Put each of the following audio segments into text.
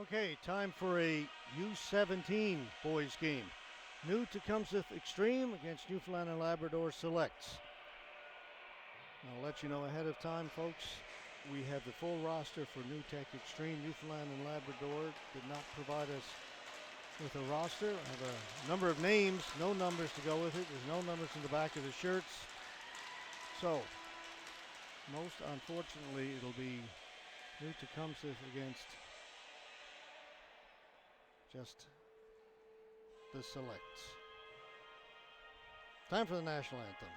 Okay, time for a U17 boys game. New Tecumseth Xtreme against Newfoundland and Labrador Selects. I'll let you know ahead of time, folks. We have the full roster for New Tech Xtreme. Newfoundland and Labrador did not provide us with a roster. I have a number of names, no numbers to go with it. There's no numbers in the back of the shirts. So, most unfortunately, it'll be New Tecumseth against just the Selects. Time for the national anthem.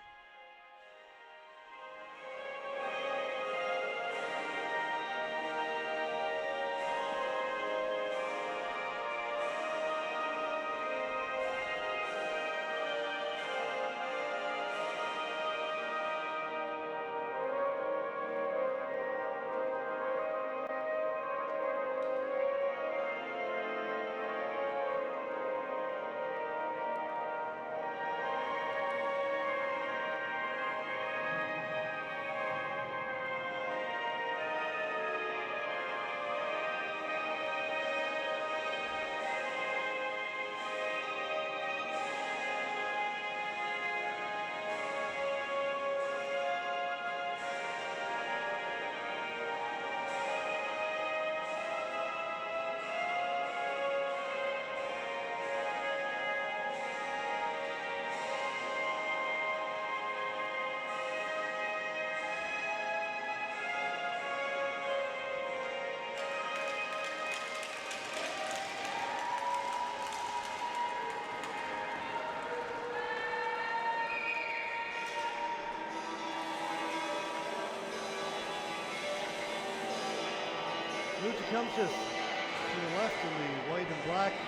New Tecumseth to the left in the white and black, and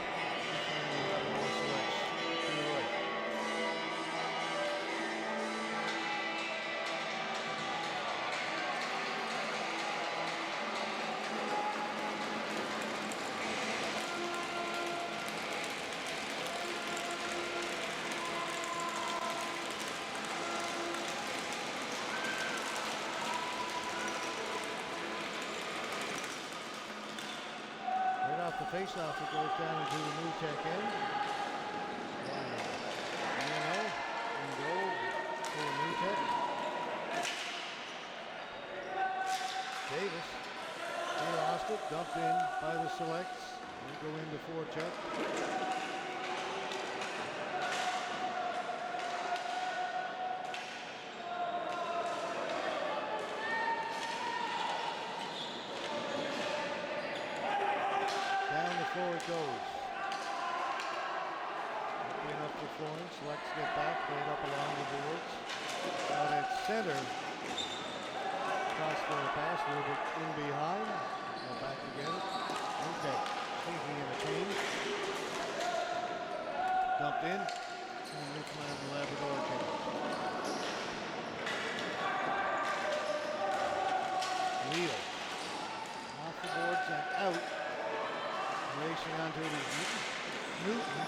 the Labrador Selects to the right. Off the face-off, it goes down into the New Tech end. And goal for New Tech. Davis, he lost it, dumped in by the Selects. They go into forecheck. Before it goes. Being up for points. Selects get back, played up along the boards. Out at center. Cross for a pass, a little bit in behind. Go back to get it. Okay. Sneaking in a change. Dumped in. And Newfoundland and Labrador change. Wheel. Off the boards and out. Racing onto it is Newton.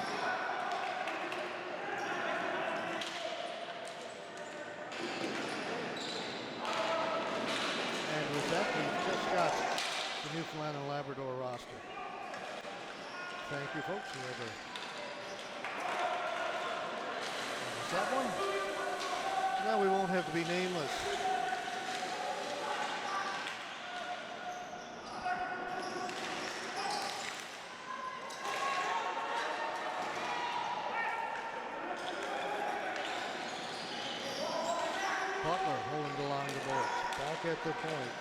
And with that, we've just got the Newfoundland and Labrador roster. Thank you, folks. Whoever is that one? Now we won't have to be nameless. Butler holding along the boards. Back at the point.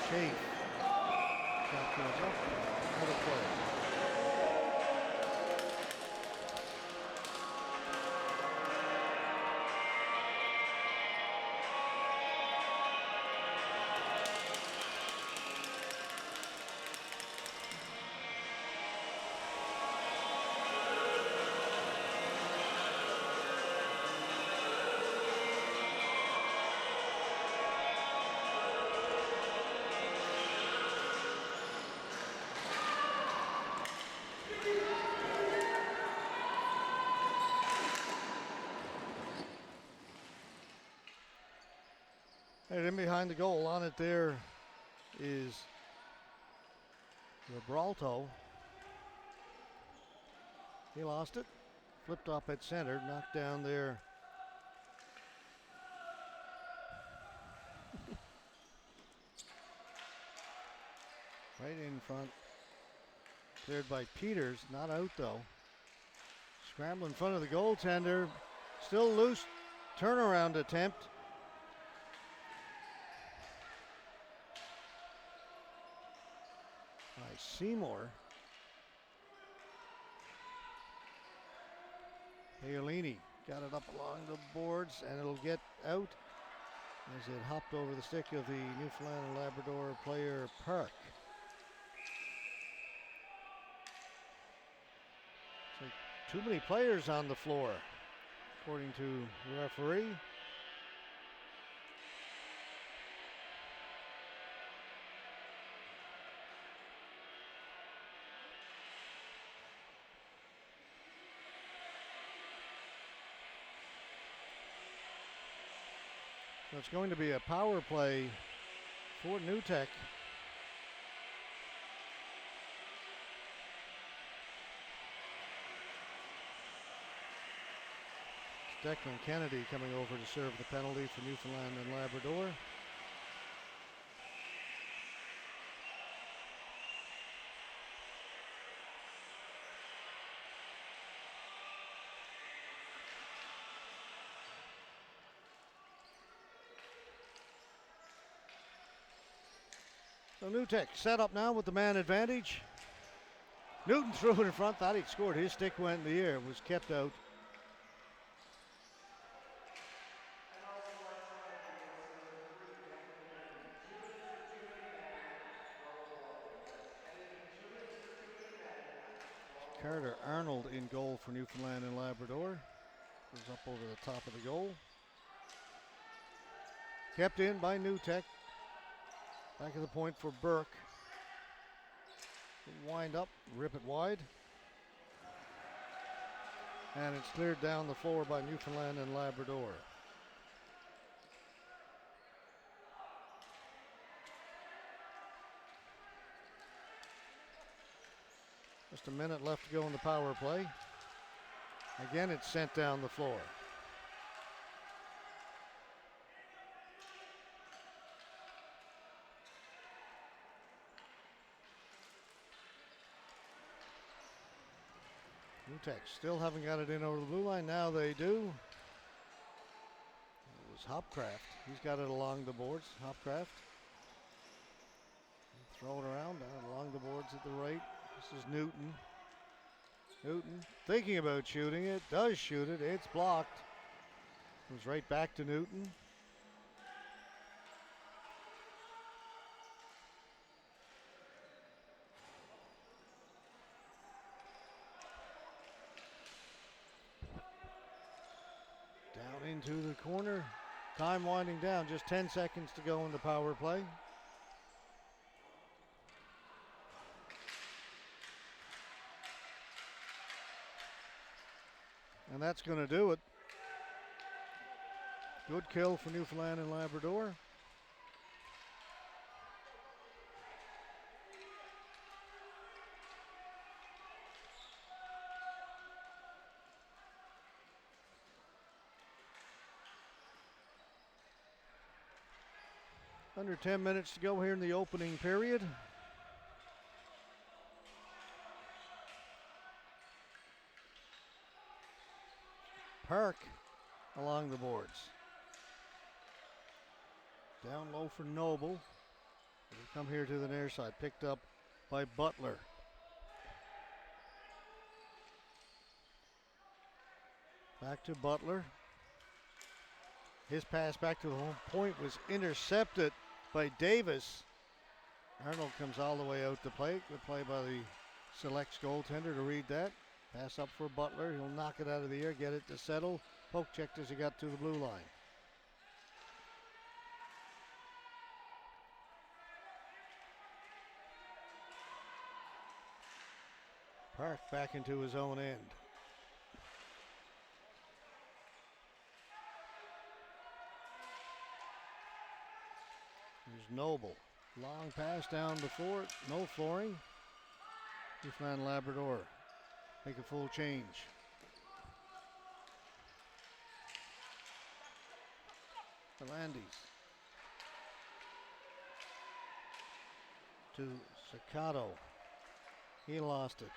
Chafe. Shot goes up. Out of play. And in behind the goal on it there is Gibraltar. He lost it. Flipped up at center. Knocked down there. Right in front. Cleared by Peters. Not out though. Scramble in front of the goaltender. Still loose. Turnaround attempt. By Seymour. Paolini got it up along the boards and it'll get out as it hopped over the stick of the Newfoundland and Labrador player Park. So too many players on the floor, according to the referee. So it's going to be a power play for New Tech. Declan Kennedy coming over to serve the penalty for Newfoundland and Labrador. So New Tech set up now with the man advantage. Newton threw it in front, thought he'd scored. His stick went in the air, was kept out. Carter Arnold in goal for Newfoundland and Labrador. Goes up over the top of the goal. Kept in by New Tech. Back of the point for Burke. Wind up, rip it wide. And it's cleared down the floor by Newfoundland and Labrador. Just a minute left to go in the power play. Again, it's sent down the floor. New Tech still haven't got it in over the blue line. Now they do. It was Hopcraft. He's got it along the boards. Hopcraft. Throw it around down along the boards at the right. This is Newton. Newton thinking about shooting it. Does shoot it. It's blocked. Goes right back to Newton. Down into the corner. Time winding down. Just 10 seconds to go in the power play. And that's going to do it. Good kill for Newfoundland and Labrador. Under 10 minutes to go here in the opening period. Park along the boards. Down low for Noble. It'll come here to the near side. Picked up by Butler. Back to Butler. His pass back to the home point was intercepted by Davis. Arnold comes all the way out to play. Good play by the Selects goaltender to read that. Pass up for Butler. He'll knock it out of the air, get it to settle. Poke checked as he got to the blue line. Park back into his own end. There's Noble. Long pass down the floor. No flooring. Newfoundland Labrador make a full change. The Landys to Sakato. He lost it.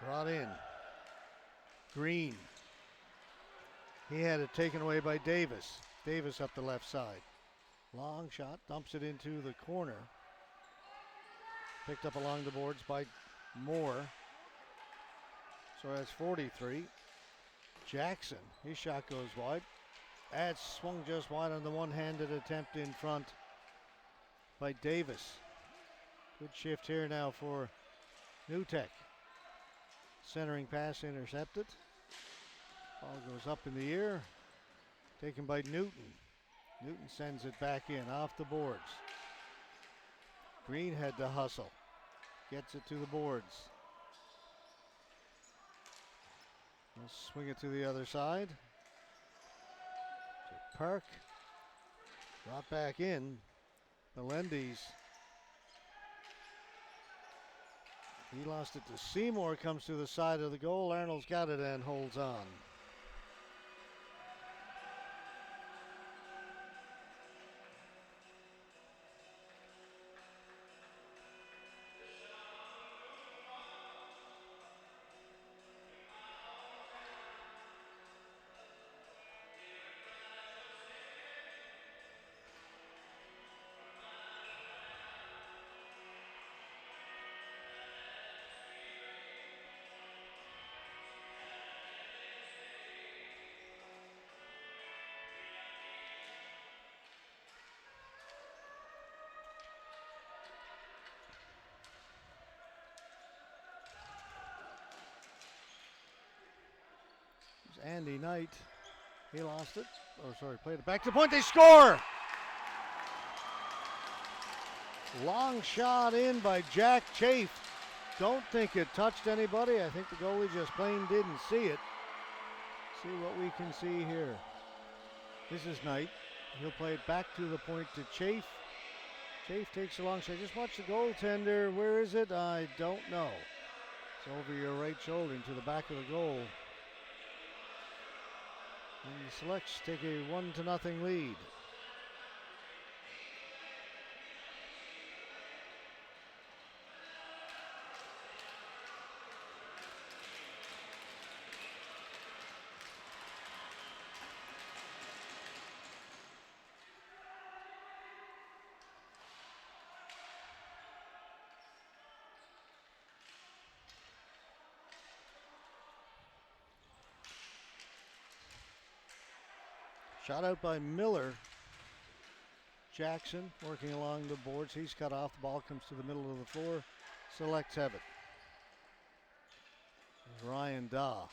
Brought in. Green. He had it taken away by Davis. Davis up the left side. Long shot, dumps it into the corner. Picked up along the boards by Moore. So that's 43. Jackson, his shot goes wide. That's swung just wide on the one-handed attempt in front by Davis. Good shift here now for New Tech. Centering pass intercepted. Ball goes up in the air. Taken by Newton. Newton sends it back in off the boards. Green had to hustle. Gets it to the boards. We'll swing it to the other side. To Park. Brought back in. Melendez. He lost it to Seymour. Comes to the side of the goal. Arnold's got it and holds on. Andy Knight, he lost it. Oh, sorry, played it back to the point. They score! Long shot in by Jack Chafe. Don't think it touched anybody. I think the goalie just plain didn't see it. See what we can see here. This is Knight. He'll play it back to the point to Chafe. Chafe takes a long shot. Just watch the goaltender. Where is it? I don't know. It's over your right shoulder into the back of the goal. And the Selects take a 1-0 lead. Shot out by Miller. Jackson working along the boards. He's cut off. The ball comes to the middle of the floor. Selects have it. There's Ryan Daw.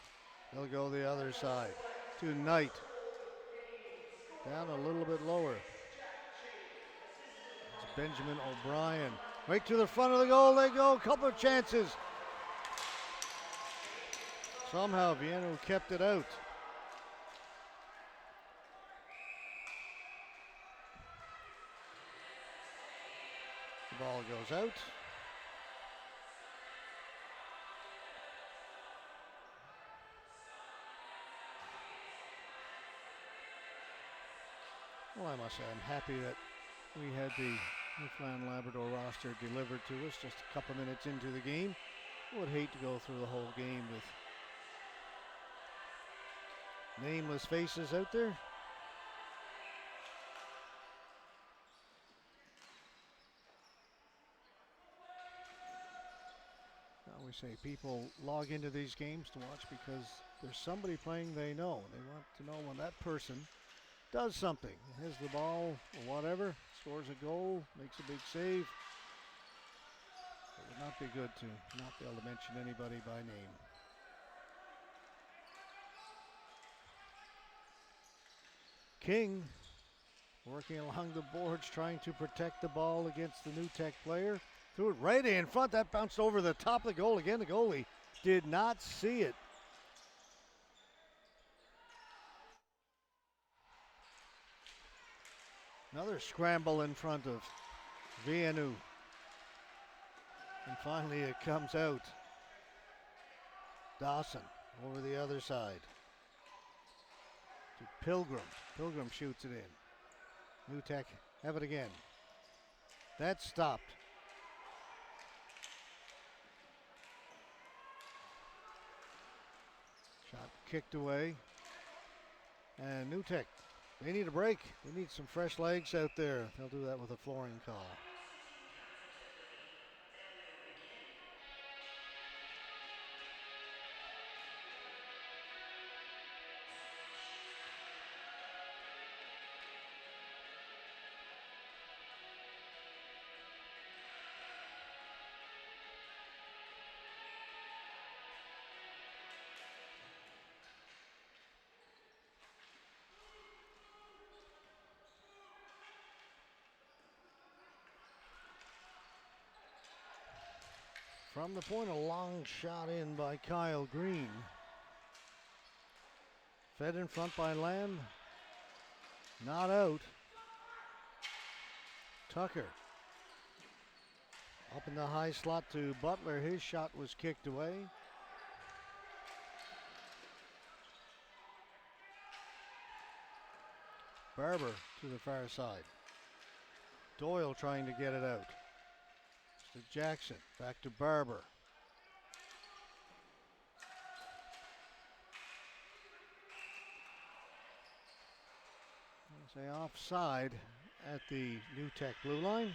He'll go the other side to Knight. Down a little bit lower. It's Benjamin O'Brien. Right to the front of the goal they go. Couple of chances. Somehow Vienna kept it out. The ball goes out. Well, I must say I'm happy that we had the Newfoundland Labrador roster delivered to us just a couple minutes into the game. I would hate to go through the whole game with nameless faces out there. We say people log into these games to watch because there's somebody playing they know. They want to know when that person does something, has the ball or whatever, scores a goal, makes a big save. It would not be good to not be able to mention anybody by name. King working along the boards, trying to protect the ball against the New Tech player. Threw it right in front. That bounced over the top of the goal. Again, the goalie did not see it. Another scramble in front of Vianu. And finally it comes out. Dawson over the other side to Pilgrim. Pilgrim shoots it in. New Tech have it again. That's stopped. Shot kicked away. And New Tech, they need a break. They need some fresh legs out there. They'll do that with a flooring call. From the point, a long shot in by Kyle Green. Fed in front by Lamb. Not out. Tucker. Up in the high slot to Butler. His shot was kicked away. Barber to the far side. Doyle trying to get it out. To Jackson, back to Barber. Say offside at the New Tech blue line.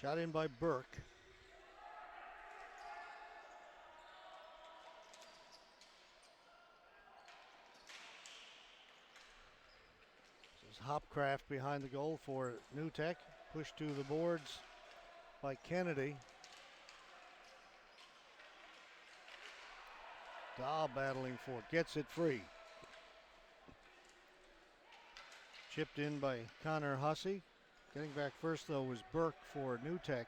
Shot in by Burke. This is Hopcraft behind the goal for New Tech. Pushed to the boards by Kennedy. Dahl battling for it. Gets it free. Chipped in by Connor Hussey. Getting back first, though, was Burke for New Tech.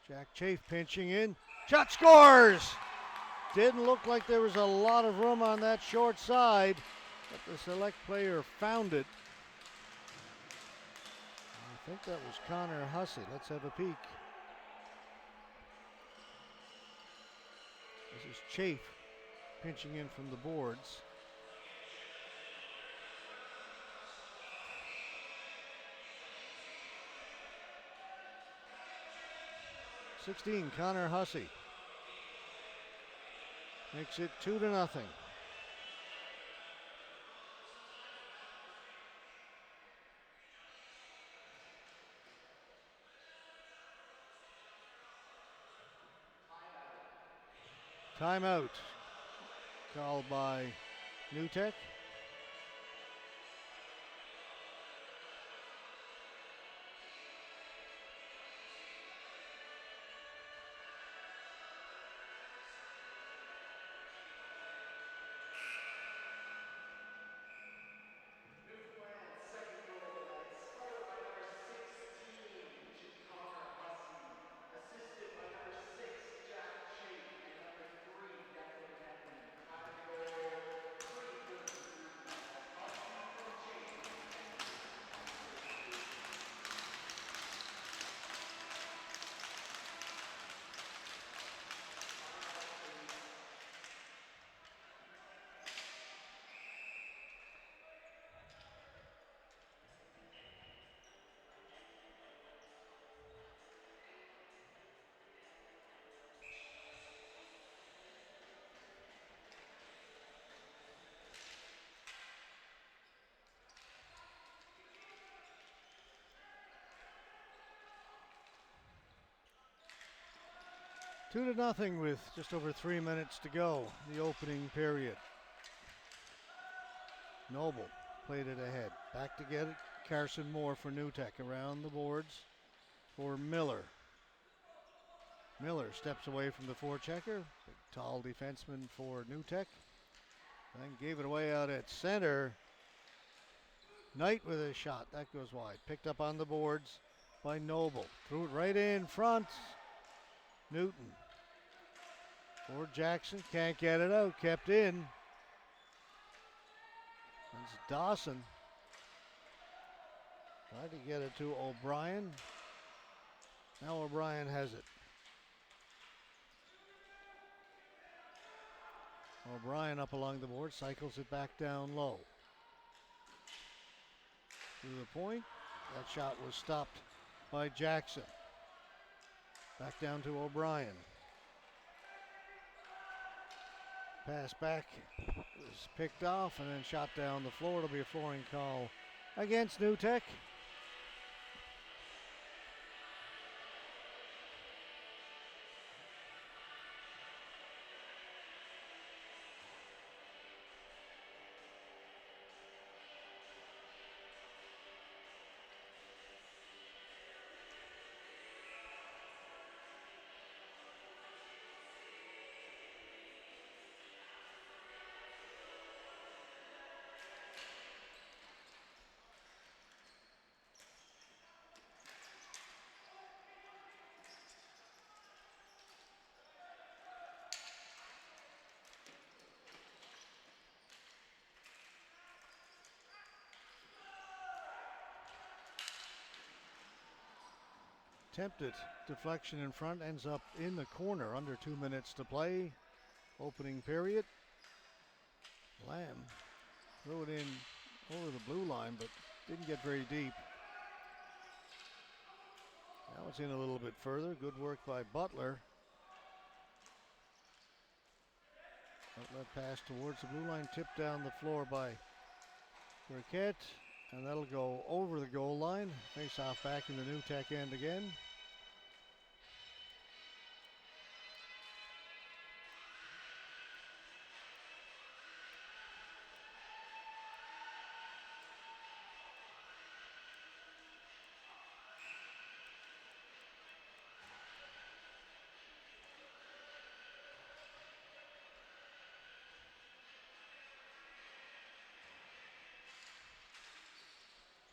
Jack Chafe pinching in. Shot scores! Didn't look like there was a lot of room on that short side, but the select player found it. I think that was Connor Hussey. Let's have a peek. This is Chafe pinching in from the boards. .16, Connor Hussey makes it 2-0. Timeout called by New Tech. Two to nothing with just over 3 minutes to go, the opening period. Noble played it ahead. Back to Carson Moore for New Tech. Around the boards for Miller. Miller steps away from the forechecker. Big, tall defenseman for New Tech. Then gave it away out at center. Knight with a shot. That goes wide. Picked up on the boards by Noble. Threw it right in front. Newton. For Jackson. Can't get it out. Kept in. That's Dawson. Tried to get it to O'Brien. Now O'Brien has it. O'Brien up along the board, cycles it back down low. To the point. That shot was stopped by Jackson. Back down to O'Brien. Pass back is picked off and then shot down the floor. It'll be a flooring call against New Tech. Attempted deflection in front, ends up in the corner. Under 2 minutes to play. Opening period. Lamb threw it in over the blue line, but didn't get very deep. Now it's in a little bit further. Good work by Butler. Outlet pass towards the blue line, tipped down the floor by Burkett, and that'll go over the goal line. Face off back in the New Tech end again.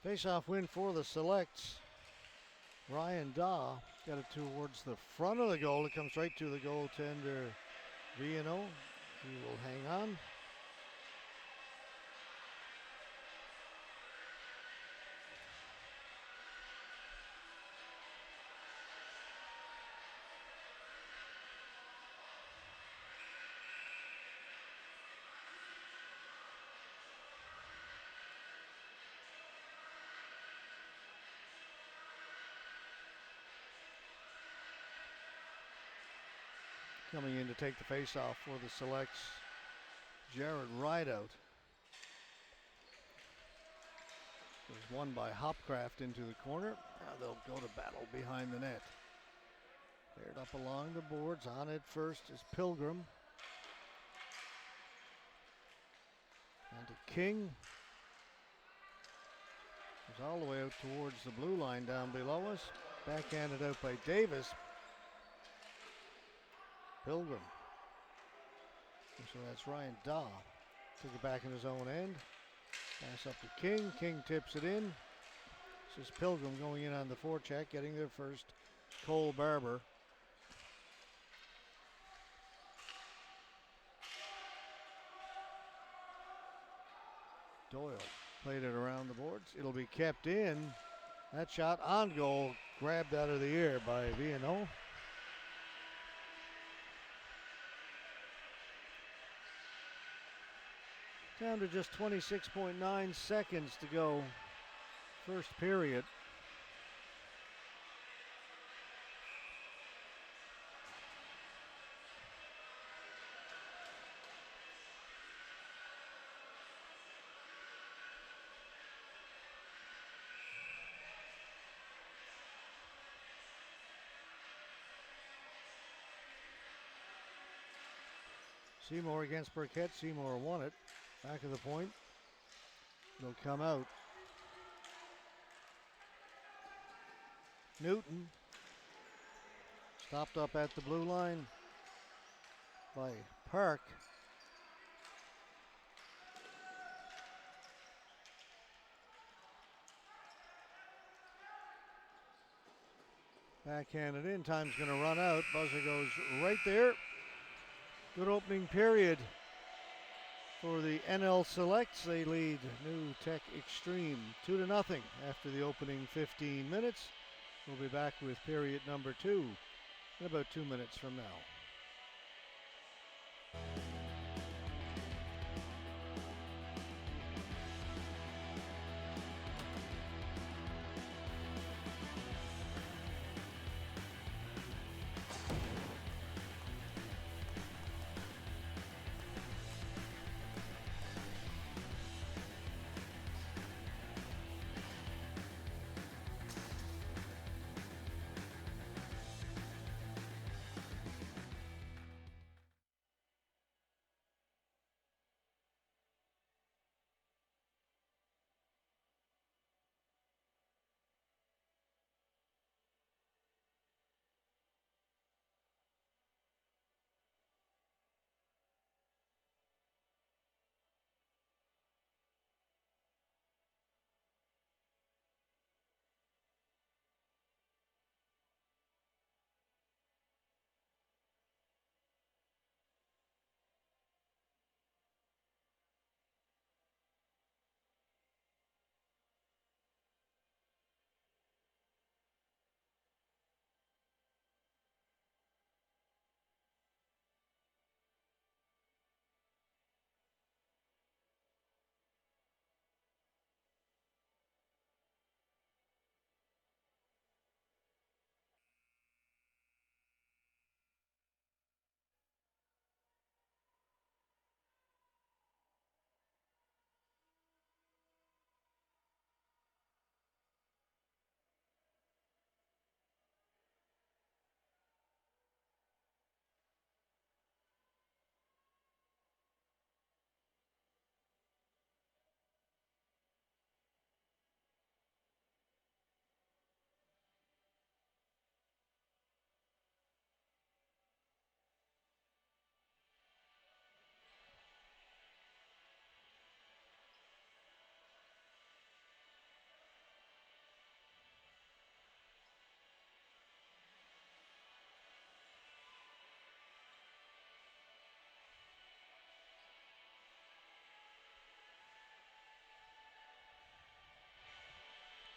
Face-off win for the Selects. Ryan Daw got it towards the front of the goal. It comes right to the goaltender, Viano. He will hang on. Coming in to take the face-off for the Selects, Jared Rideout. Was won by Hopcraft into the corner. Now they'll go to battle behind the net. Cleared up along the boards. On it first is Pilgrim. And to King. Goes all the way out towards the blue line down below us. Backhanded out by Davis. Pilgrim. So that's Ryan Daw. Took it back in his own end. Pass up to King. King tips it in. This is Pilgrim going in on the forecheck, getting there first. Cole Barber. Doyle played it around the boards. It'll be kept in. That shot on goal, grabbed out of the air by Viano. Down to just 26.9 seconds to go. First period. Seymour against Burkett. Seymour won it. Back of the point. It'll come out. Newton stopped up at the blue line by Park. Backhanded in, time's going to run out. Buzzer goes right there. Good opening period for the NL Selects. They lead New Tech Xtreme 2-0 after the opening 15 minutes. We'll be back with period number 2 in about 2 minutes from now.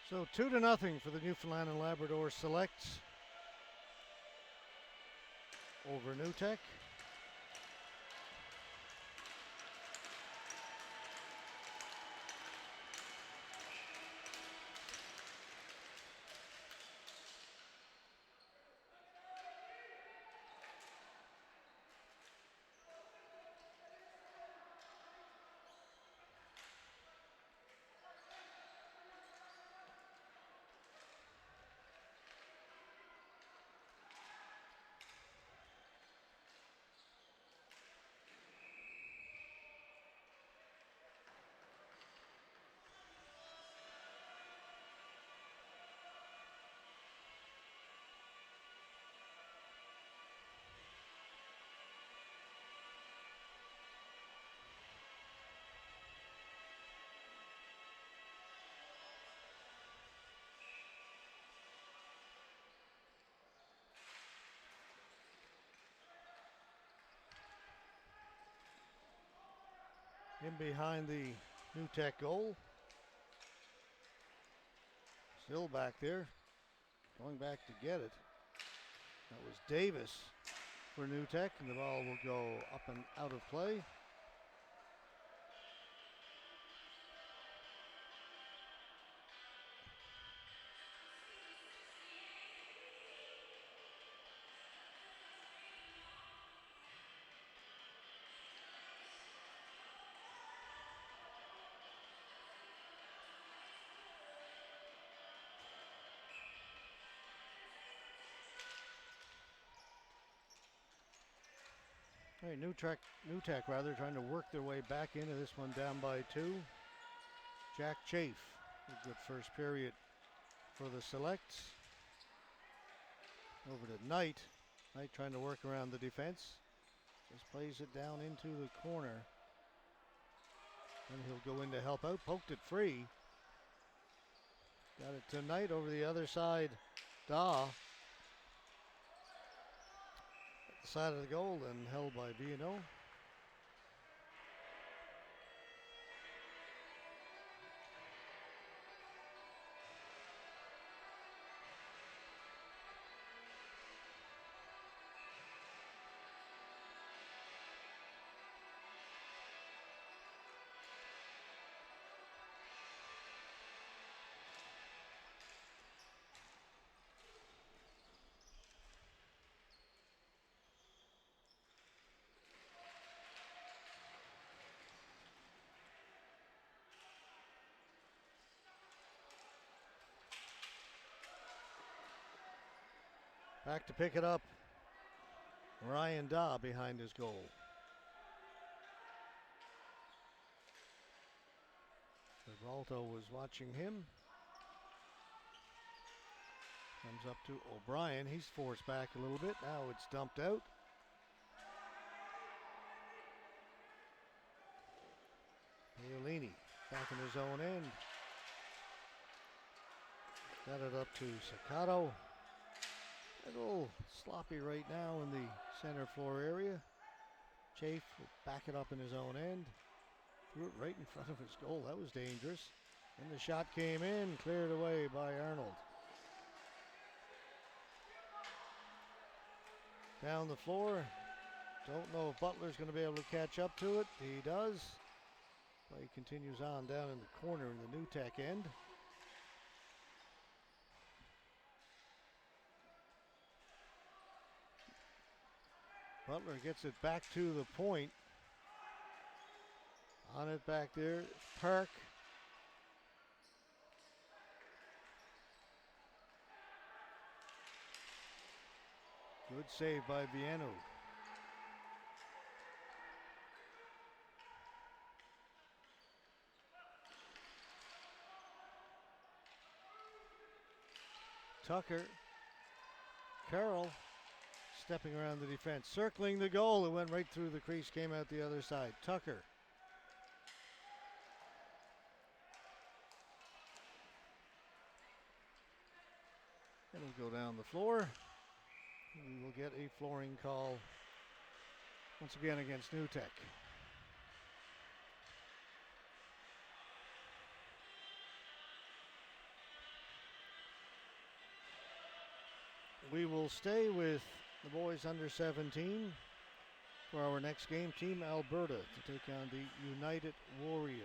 So 2-0 for the Newfoundland and Labrador Selects over New Tech. In behind the New Tech goal. Still back there. Going back to get it. That was Davis for New Tech, and the ball will go up and out of play. All right, New Tech trying to work their way back into this one, down by 2. Jack Chafe, a good first period for the Selects. Over to Knight. Knight trying to work around the defense. Just plays it down into the corner. And he'll go in to help out. Poked it free. Got it to Knight over the other side. Daw. At the side of the goal and held by B&O. Back to pick it up. Ryan Daw behind his goal. Gibraltar was watching him. Comes up to O'Brien. He's forced back a little bit. Now it's dumped out. Paolini back in his own end. Got it up to Sacato. A little sloppy right now in the center floor area. Chafe will back it up in his own end. Threw it right in front of his goal. That was dangerous. And the shot came in, cleared away by Arnold. Down the floor. Don't know if Butler's going to be able to catch up to it. He does. Play continues on down in the corner in the New Tech end. Butler gets it back to the point. On it back there, Park. Good save by Viano. Tucker. Carroll stepping around the defense, circling the goal. It went right through the crease, came out the other side. Tucker. And it'll go down the floor. We will get a flooring call once again against New Tech. We will stay with the boys under 17 for our next game. Team Alberta to take on the United Warriors.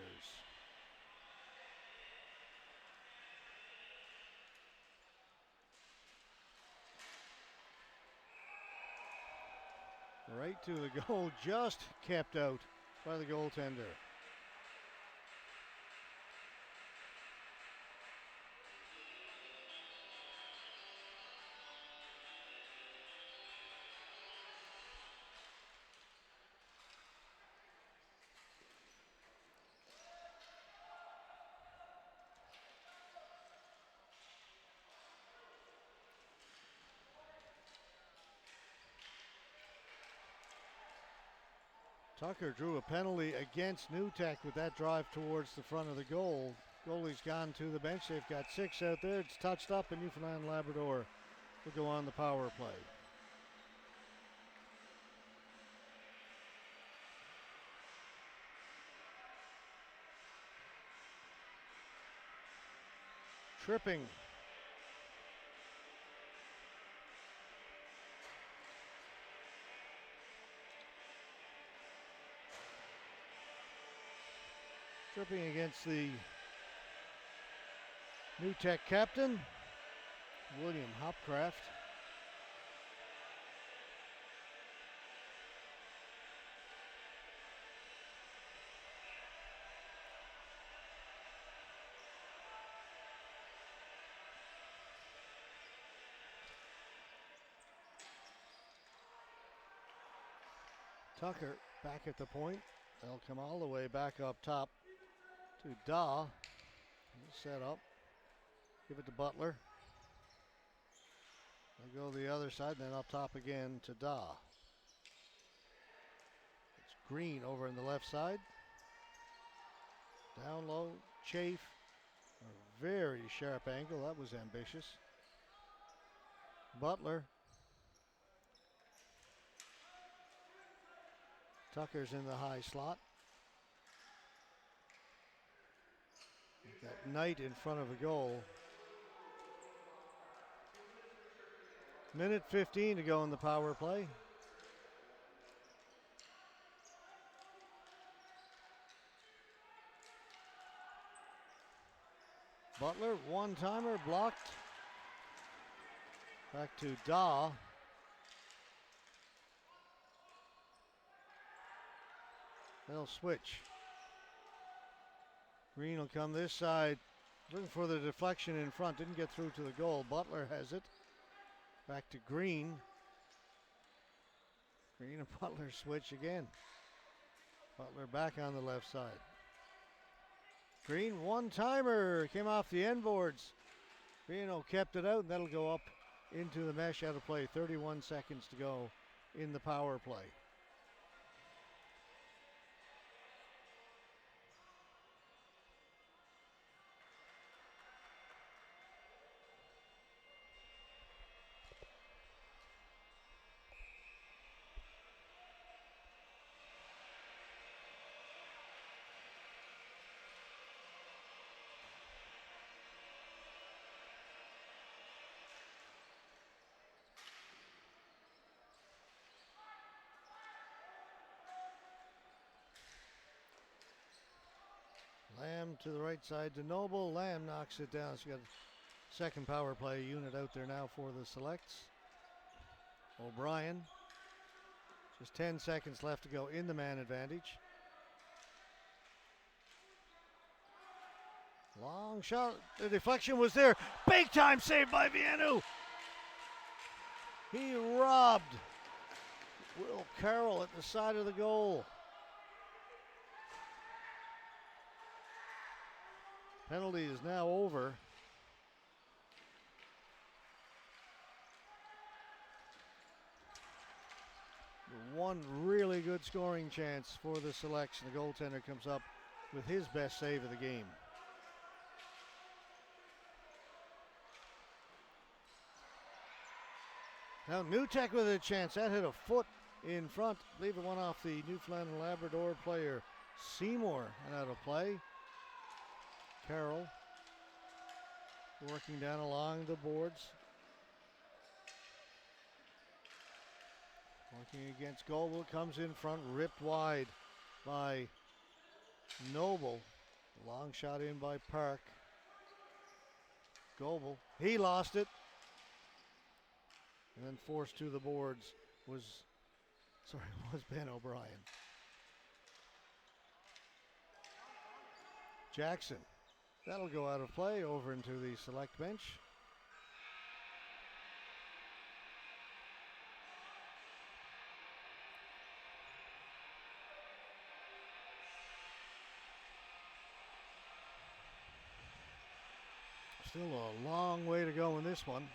Right to the goal, just kept out by the goaltender. Tucker drew a penalty against New Tech with that drive towards the front of the goal. Goalie's gone to the bench. They've got 6 out there. It's touched up, and Newfoundland Labrador will go on the power play. Tripping. Tripping against the New Tech captain, William Hopcraft. Tucker back at the point. They'll come all the way back up top to Daw. Set up. Give it to Butler. They'll go the other side, then up top again to Da. It's Green over in the left side. Down low, Chafe. A very sharp angle. That was ambitious. Butler. Tucker's in the high slot. Got Knight in front of the goal. Minute 15 to go in the power play. Butler, one-timer, blocked. Back to Da. They'll switch. Green will come this side. Looking for the deflection in front. Didn't get through to the goal. Butler has it. Back to Green. Green and Butler switch again. Butler back on the left side. Green, one-timer. Came off the end boards. Reno kept it out, and that'll go up into the mesh out of play. 31 seconds to go in the power play. Lamb to the right side to Noble. Lamb knocks it down. So you got a second power play unit out there now for the selects. O'Brien. Just 10 seconds left to go in the man advantage. Long shot. The deflection was there. Big time save by Vienu. He robbed Will Carroll at the side of the goal. Penalty is now over. One really good scoring chance for the selection. The goaltender comes up with his best save of the game. Now Newtek with a chance. That hit a foot in front. I believe it went off the Newfoundland and Labrador player Seymour and out of play. Carroll working down along the boards. Working against Goble, comes in front, ripped wide by Noble. Long shot in by Park. Goble, he lost it. And then forced to the boards was Ben O'Brien. Jackson. That'll go out of play over into the select bench. Still a long way to go in this one.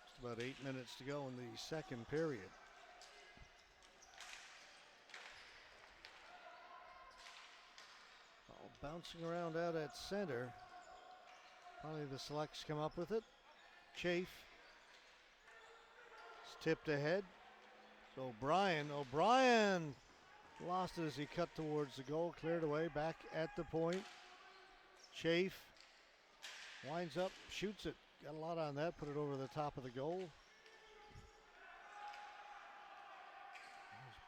Just about 8 minutes to go in the second period. Bouncing around out at center. Finally the selects come up with it. Chafe. It's tipped ahead. So O'Brien lost it as he cut towards the goal. Cleared away back at the point. Chafe winds up, shoots it. Got a lot on that. Put it over the top of the goal.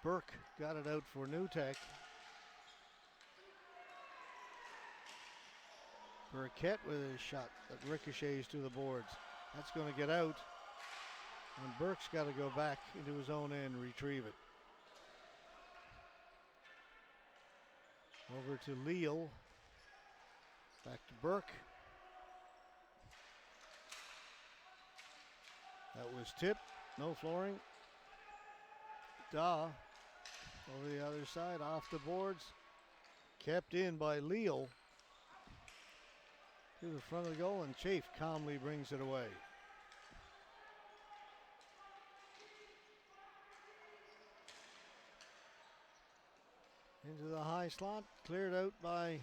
Burke got it out for Newtek. Burkett with his shot that ricochets to the boards. That's going to get out. And Burke's got to go back into his own end and retrieve it. Over to Leal. Back to Burke. That was tipped. No flooring. Da over the other side, off the boards. Kept in by Leal to the front of the goal, and Chafe calmly brings it away. Into the high slot, cleared out by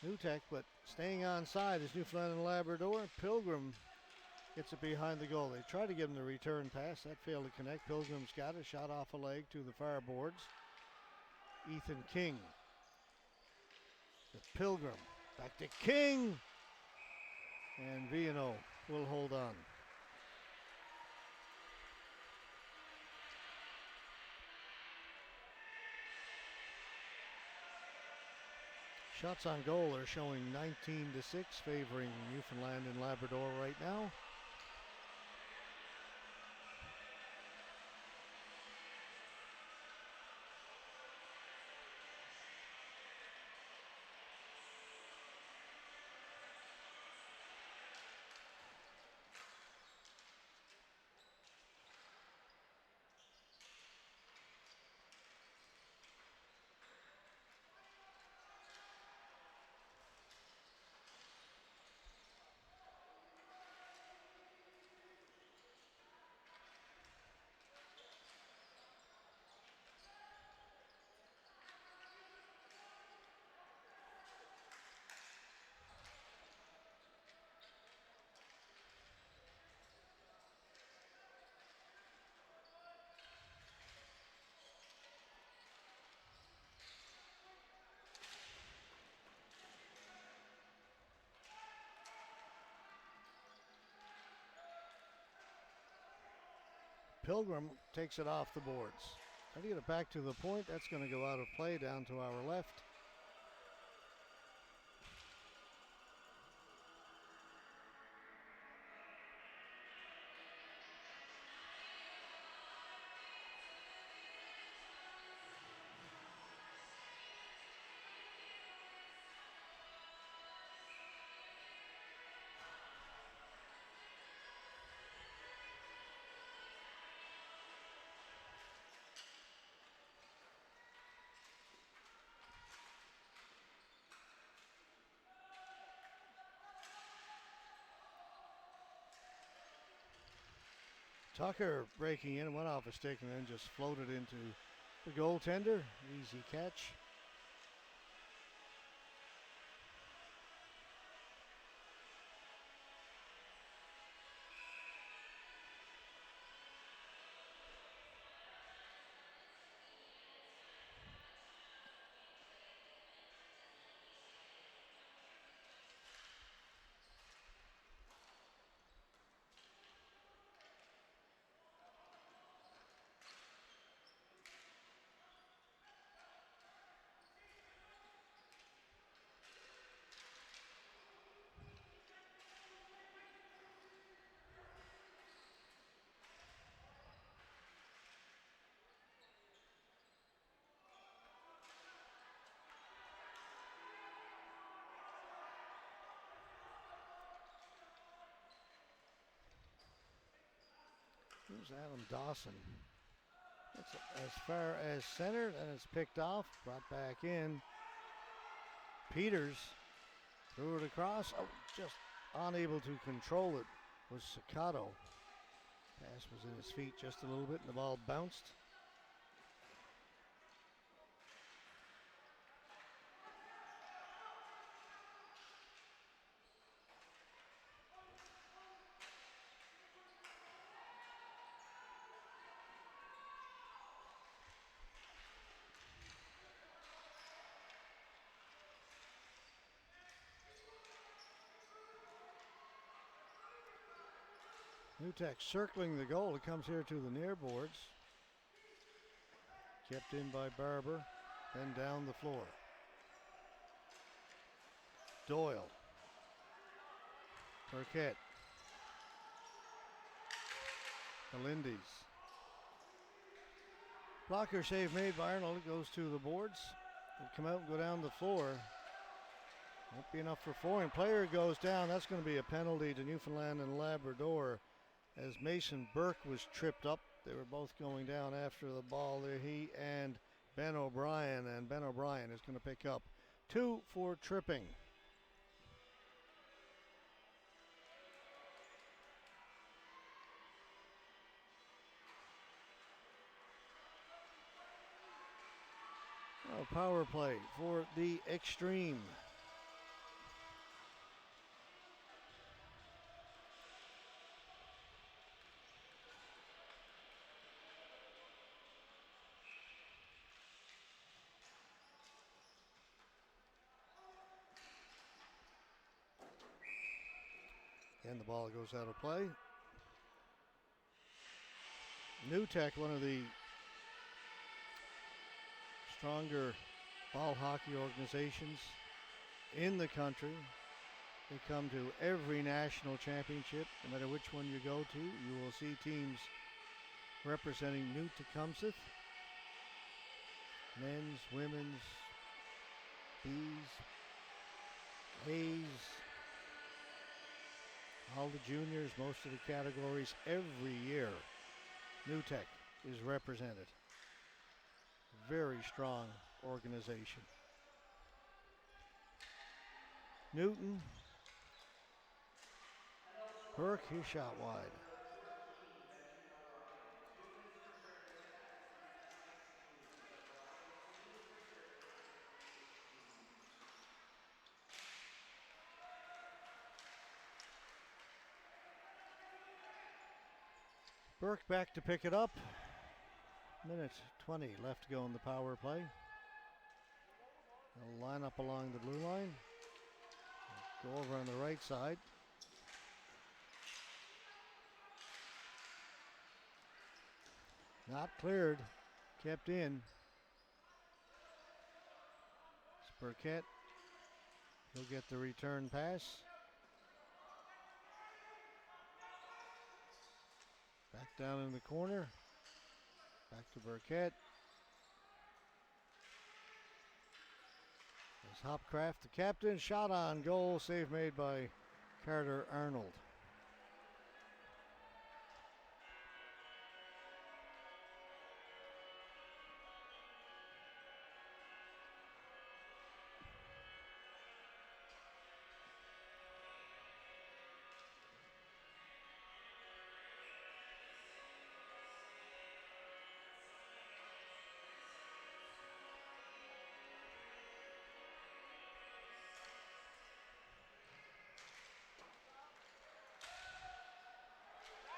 Newtek, but staying on side is Newfoundland and Labrador. Pilgrim gets it behind the goal. They try to give him the return pass. That failed to connect. Pilgrim's got it. Shot off a leg to the far boards. Ethan King. The Pilgrim. Back to King. And Viano will hold on. Shots on goal are showing 19-6, favoring Newfoundland and Labrador right now. Pilgrim takes it off the boards. Try to get it back to the point. That's going to go out of play down to our left. Tucker breaking in, went off a stick and then just floated into the goaltender. Easy catch. Here's Adam Dawson. It's as far as center, and it's picked off, brought back in. Peters threw it across. Oh, just unable to control it was Sacato. Pass was in his feet just a little bit, and the ball bounced. Newtek circling the goal. It comes here to the near boards. Kept in by Barber. Then down the floor. Doyle. Turquette. Melendez. Blocker save made by Arnold. It goes to the boards. It'll come out and go down the floor. Won't be enough for four. And player goes down. That's going to be a penalty to Newfoundland and Labrador. As Mason Burke was tripped up. They were both going down after the ball there. He and Ben O'Brien. And Ben O'Brien is going to pick up 2 for tripping. Power play for the Xtreme. And the ball goes out of play. New Tech, one of the stronger ball hockey organizations in the country. They come to every national championship. No matter which one you go to, you will see teams representing New Tecumseth. Men's, women's, B's, A's, all the juniors, most of the categories. Every year, New Tech is represented. Very strong organization. Newton. Burke, he shot wide. Burke back to pick it up. Minute 20 left to go in the power play. They'll line up along the blue line. Go over on the right side. Not cleared. Kept in. It's Burkett. He'll get the return pass. Back down in the corner. Back to Burkett. There's Hopcraft, the captain. Shot on goal. Save made by Carter Arnold.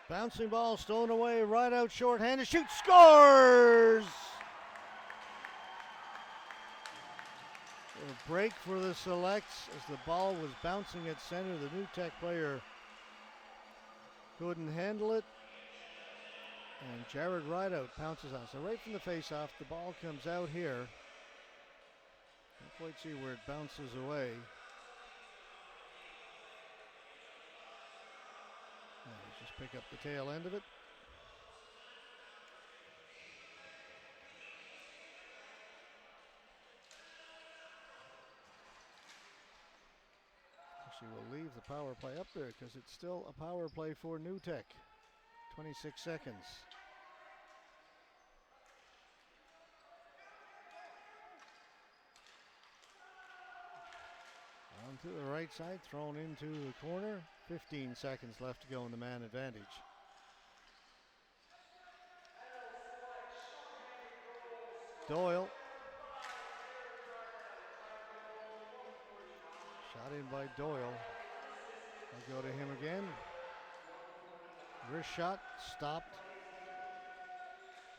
Bouncing ball stolen away, right out short-handed, shoots, scores! A break for the Selects as the ball was bouncing at center. The New Tech player couldn't handle it. And Jared Rideout pounces on. So right from the face-off, the ball comes out here. Can't quite see where it bounces away. Just pick up the tail end of it. Actually, we'll leave the power play up there because it's still a power play for New Tech. 26 seconds. On to the right side, thrown into the corner. 15 seconds left to go in the man advantage. Doyle. Shot in by Doyle. I'll go to him again. Wrist shot stopped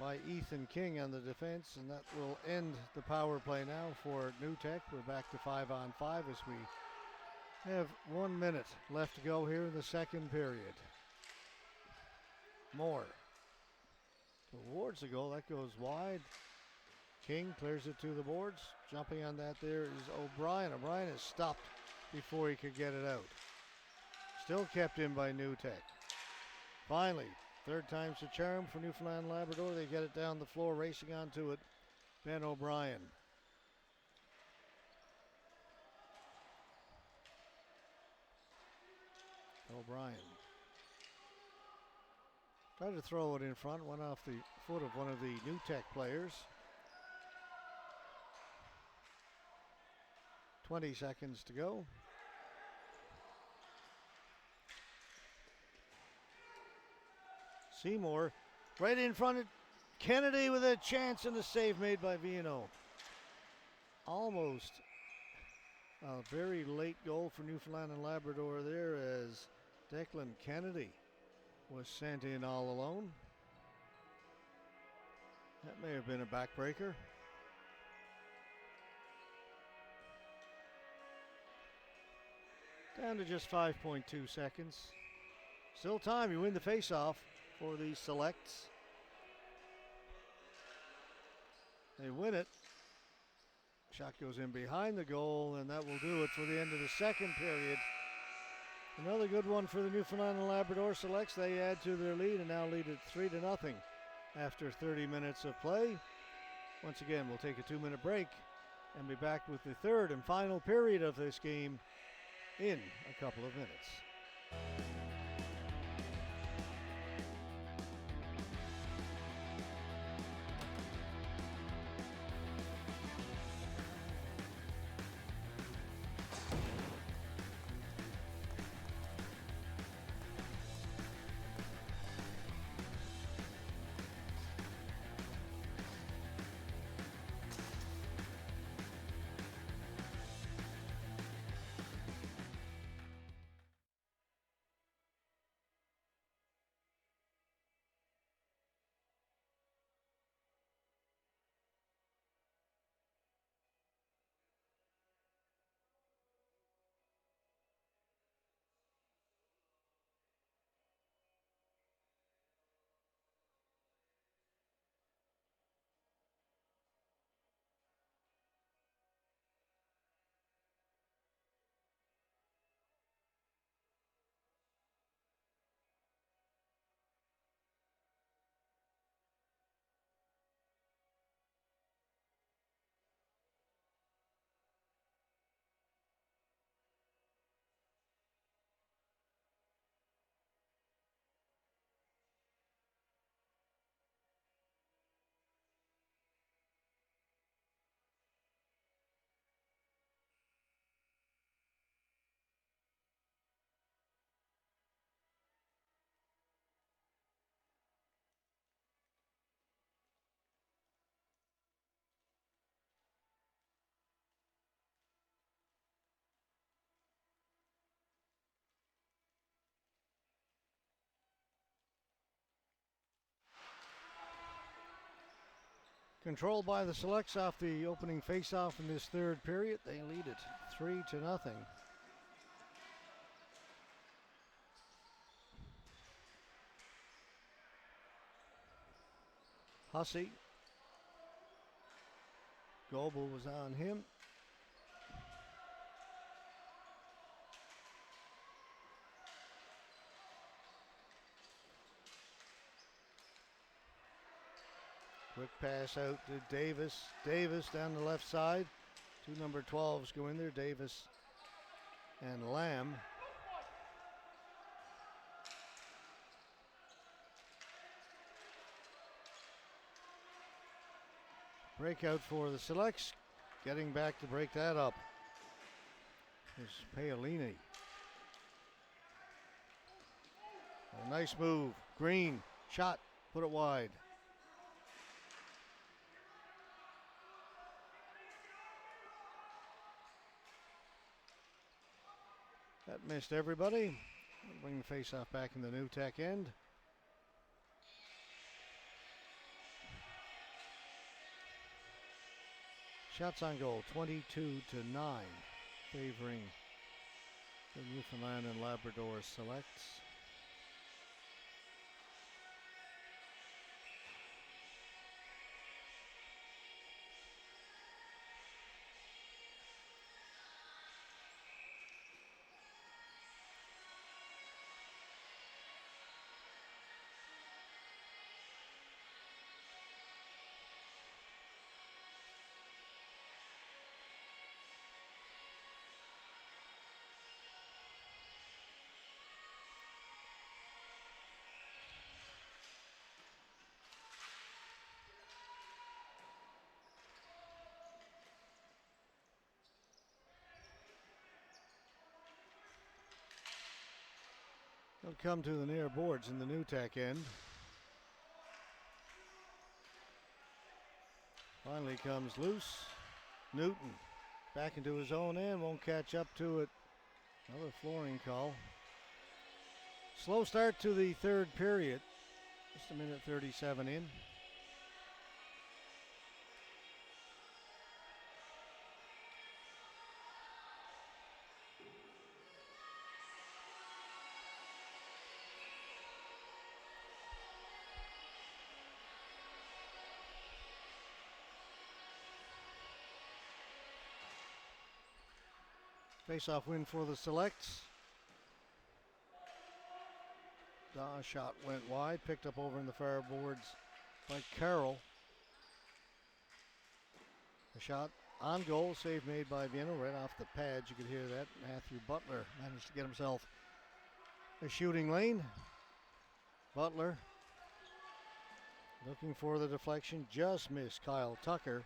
by Ethan King on the defense, and that will end the power play now for New Tech. We're back to 5-on-5 as we have 1 minute left to go here in the second period. Moore towards the goal. That goes wide. King clears it to the boards. Jumping on that there is O'Brien. O'Brien is stopped before he could get it out. Still kept in by New Tech. Finally, third time's the charm for Newfoundland Labrador. They get it down the floor, racing onto it. Ben O'Brien. O'Brien tried to throw it in front, went off the foot of one of the New Tech players. 20 seconds to go. Seymour right in front of Kennedy with a chance and a save made by Viano. Almost a very late goal for Newfoundland and Labrador there as Declan Kennedy was sent in all alone. That may have been a backbreaker. Down to just 5.2 seconds. Still time, you win the face-off for the Selects. They win it. Shot goes in behind the goal, and that will do it for the end of the second period. Another good one for the Newfoundland and Labrador Selects. They add to their lead and now lead it 3-0 after 30 minutes of play. Once again, we'll take a 2-minute break and be back with the third and final period of this game in a couple of minutes. Controlled by the Selects off the opening face-off in this third period. They lead it 3-0. Hussey. Goebel was on him. Quick pass out to Davis. Davis down the left side. Two number 12s go in there, Davis and Lamb. Breakout for the Selects. Getting back to break that up is Paolini. A nice move. Green. Shot. Put it wide. That missed everybody. Bring the face-off back in the new Tech end. Shots on goal, 22-9, favoring the Newfoundland and Labrador Selects. They'll come to the near boards in the New Tech end. Finally comes loose. Newton back into his own end, won't catch up to it. Another flooring call. Slow start to the third period. Just a minute 37 in. Face-off win for the Selects. Shot went wide, picked up over in the far boards by Carroll. A shot on goal, save made by Vienna right off the pads. You could hear that. Matthew Butler managed to get himself a shooting lane. Butler looking for the deflection, just missed Kyle Tucker.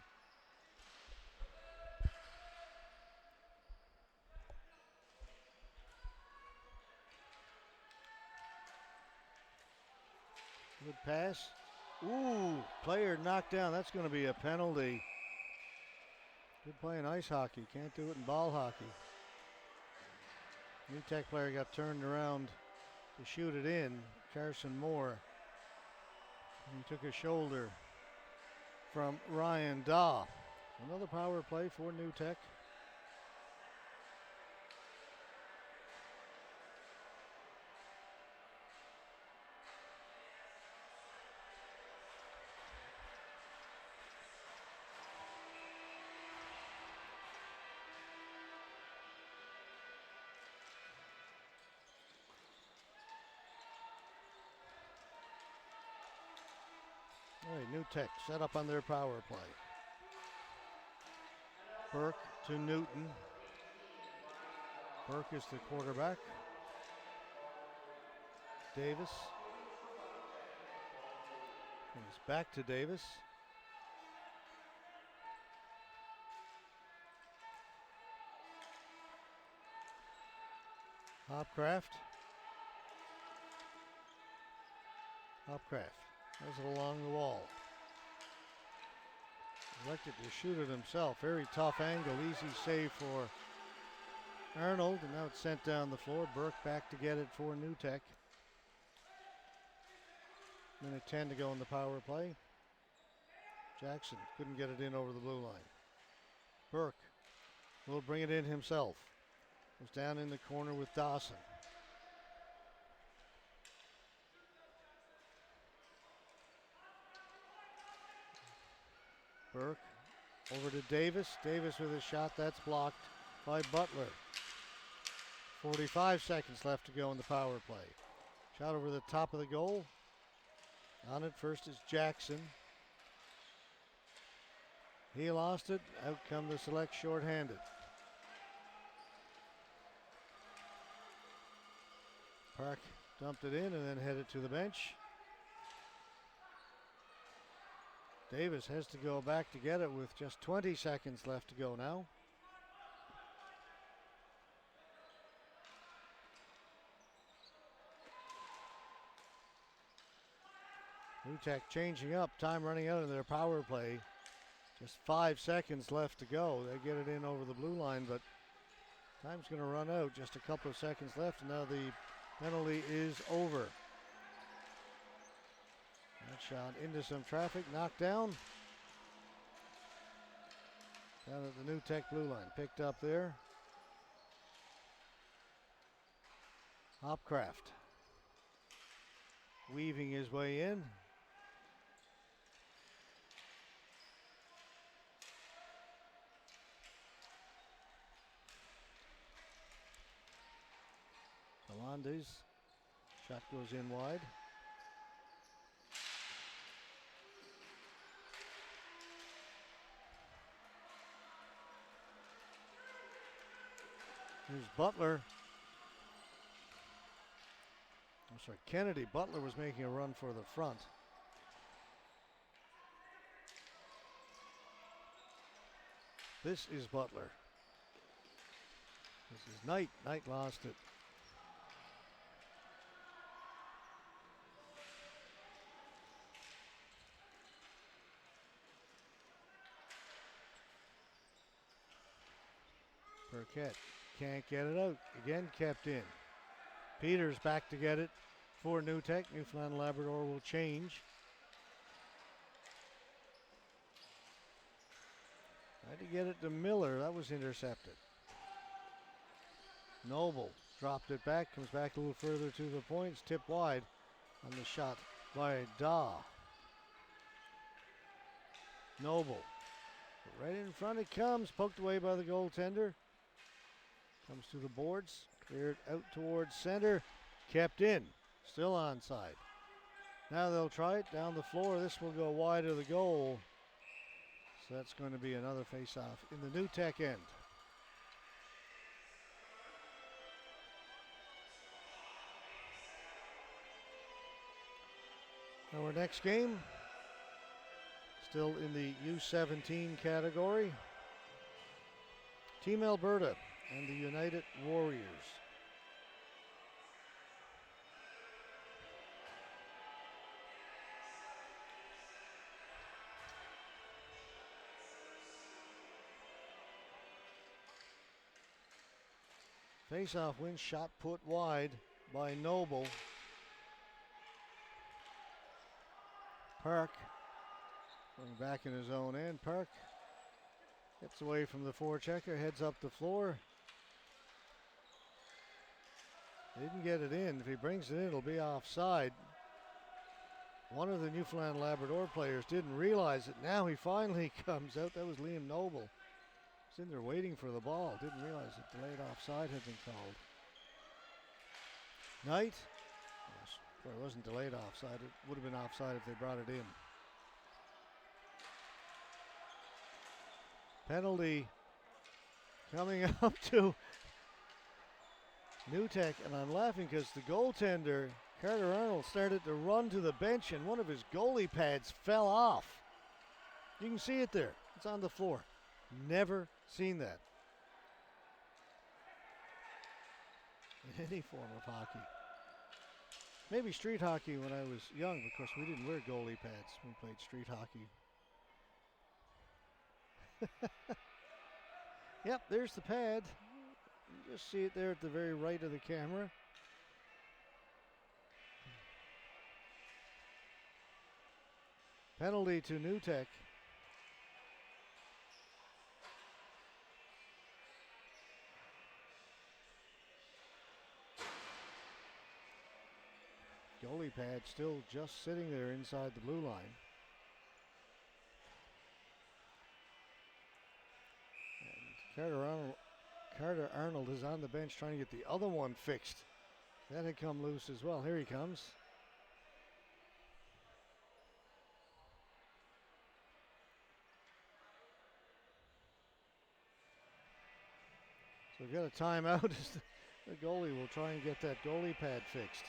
Good pass. Ooh, player knocked down. That's going to be a penalty. Good play in ice hockey. Can't do it in ball hockey. New Tech player got turned around to shoot it in. Carson Moore. He took a shoulder from Ryan Daw. Another power play for New Tech. All right, New Tech set up on their power play. Burke to Newton. Burke is the quarterback. Davis. And it's back to Davis. Hopcraft. Has it along the wall. Elected to shoot it himself. Very tough angle. Easy save for Arnold. And now it's sent down the floor. Burke back to get it for New Tech. Minute 10 to go in the power play. Jackson couldn't get it in over the blue line. Burke will bring it in himself. Was down in the corner with Dawson. Burke over to Davis. Davis with a shot that's blocked by Butler. 45 seconds left to go in the power play. Shot over the top of the goal. On it first is Jackson. He lost it. Out come the Select shorthanded. Park dumped it in and then headed to the bench. Davis has to go back to get it with just 20 seconds left to go now. New Tech changing up, time running out of their power play. Just 5 seconds left to go. They get it in over the blue line, but time's going to run out. Just a couple of seconds left, and now the penalty is over. That shot into some traffic, knocked down. Down at the New Tech blue line, picked up there. Hopcraft weaving his way in. Melendez, shot goes in wide. Here's Butler. I'm sorry, Kennedy. Butler was making a run for the front. This is Butler. This is Knight. Knight lost it. Burkett can't get it out. Again kept in. Peters back to get it for New Tech. Newfoundland and Labrador will change. Tried to get it to Miller. That was intercepted. Noble dropped it back. Comes back a little further to the points. Tipped wide on the shot by Daw. Noble. Right in front it comes. Poked away by the goaltender. Comes to the boards. Cleared out towards center. Kept in. Still onside. Now they'll try it down the floor. This will go wide of the goal. So that's going to be another face-off in the New Tech end. Our next game, still in the U17 category. Team Alberta and the United Warriors. Face-off win, shot put wide by Noble. Park going back in his own end. Park gets away from the forechecker, heads up the floor. Didn't get it in. If he brings it in, it'll be offside. One of the Newfoundland Labrador players didn't realize it. Now he finally comes out. That was Liam Noble. He's in there waiting for the ball. Didn't realize that delayed offside had been called. Knight. Well, it wasn't delayed offside. It would have been offside if they brought it in. Penalty coming up to New Tech, and I'm laughing because the goaltender, Carter Arnold, started to run to the bench and one of his goalie pads fell off. You can see it there. It's on the floor. Never seen that in any form of hockey. Maybe street hockey when I was young. Of course, we didn't wear goalie pads when we played street hockey. Yep, there's the pad. You just see it there at the very right of the camera. Penalty to New Tech. Goalie pad still just sitting there inside the blue line. And Carter Arnold is on the bench trying to get the other one fixed. That had come loose as well. Here he comes. So we've got a timeout as the goalie will try and get that goalie pad fixed.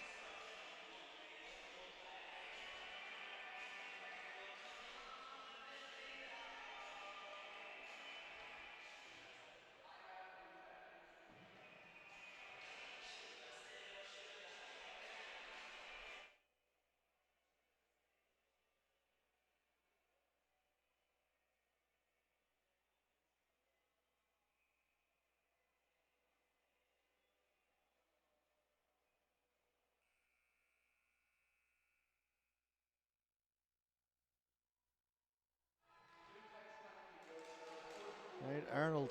Right, Arnold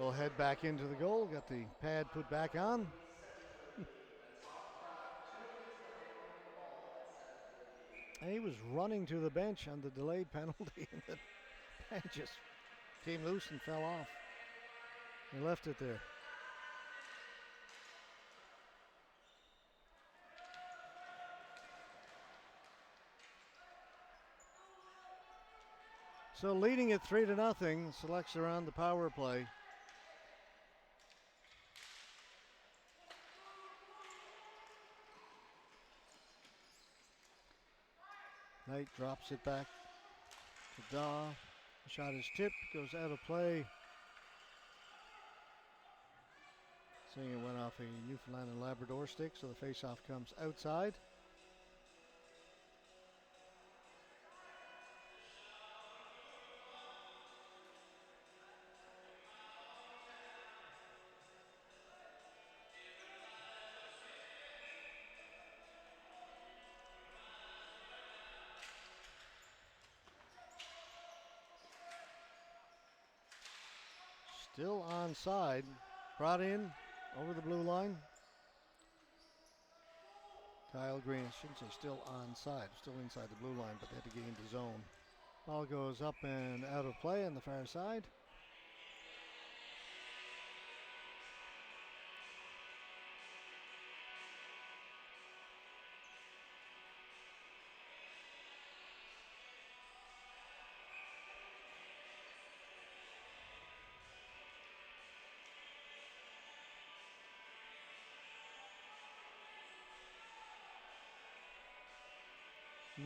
will head back into the goal. Got the pad put back on. And he was running to the bench on the delayed penalty, and the pad just came loose and fell off. He left it there. So leading it 3-0, Selects are on the power play. Knight drops it back to Daw. The shot is tipped, goes out of play. Seeing it went off a Newfoundland and Labrador stick, so the face-off comes outside. Still onside. Brought in over the blue line. Kyle Green, I shouldn't say still onside, still inside the blue line, but they had to gain the zone. Ball goes up and out of play on the far side.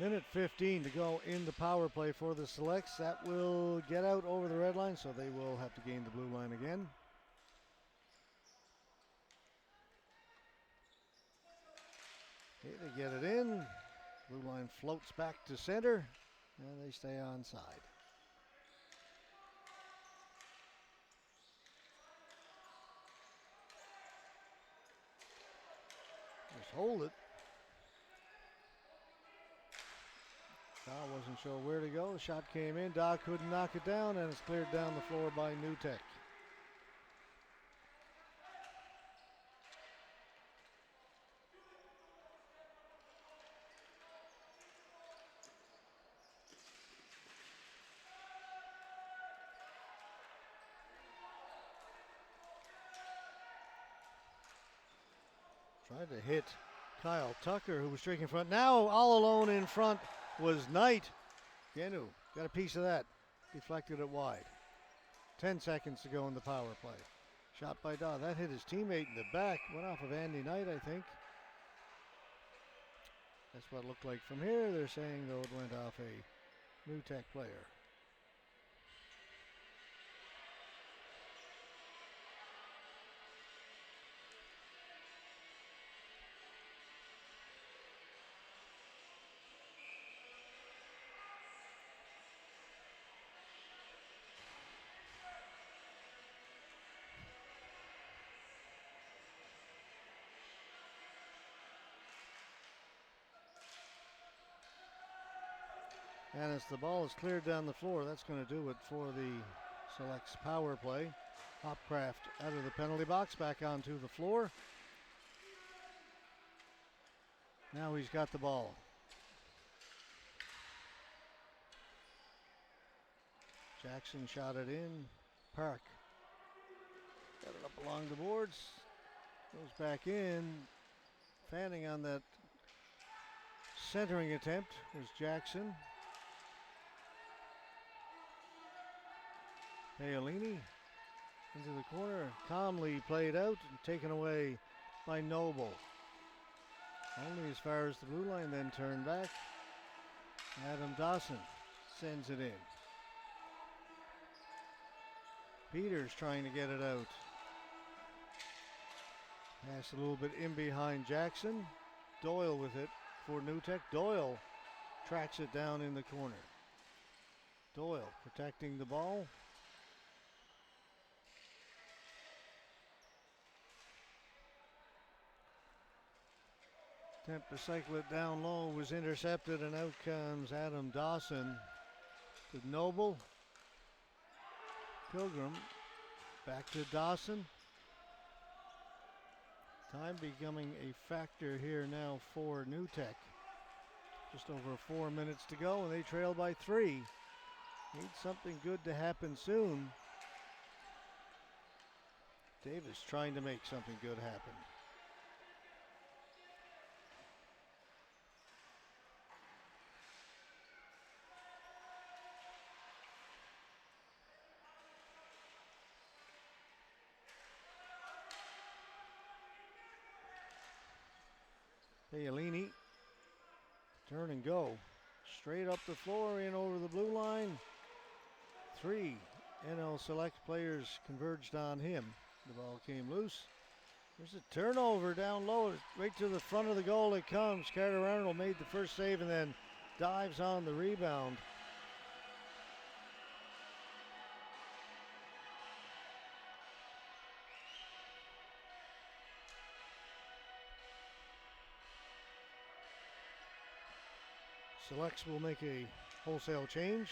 Minute 15 to go in the power play for the Selects. That will get out over the red line, so they will have to gain the blue line again. Okay, they get it in. Blue line floats back to center, and they stay onside. Just hold it. Kyle wasn't sure where to go. The shot came in. Doc couldn't knock it down, and it's cleared down the floor by New Tech. Tried to hit Kyle Tucker, who was streaking in front. Now all alone in front was Knight. Genu got a piece of that. Deflected it wide. 10 seconds to go in the power play. Shot by Daw. That hit his teammate in the back. Went off of Andy Knight, I think. That's what it looked like from here. They're saying, though, it went off a New Tech player. And as the ball is cleared down the floor, that's going to do it for the Selects power play. Hopcraft out of the penalty box, back onto the floor. Now he's got the ball. Jackson shot it in. Park got it up along the boards. Goes back in. Fanning on that centering attempt was Jackson. Paolini into the corner, calmly played out and taken away by Noble. Only as far as the blue line, then turned back. Adam Dawson sends it in. Peters trying to get it out. Pass a little bit in behind Jackson. Doyle with it for New Tech. Doyle tracks it down in the corner. Doyle protecting the ball. Attempt to cycle it down low was intercepted, and out comes Adam Dawson with Noble. Pilgrim back to Dawson. Time becoming a factor here now for New Tech. Just over 4 minutes to go, and they trail by 3. Need something good to happen soon. Davis trying to make something good happen. Paolini, turn and go. Straight up the floor, in over the blue line. 3 NL Select players converged on him. The ball came loose. There's a turnover down low, right to the front of the goal it comes. Carter Arnold made the first save and then dives on the rebound. Selects will make a wholesale change.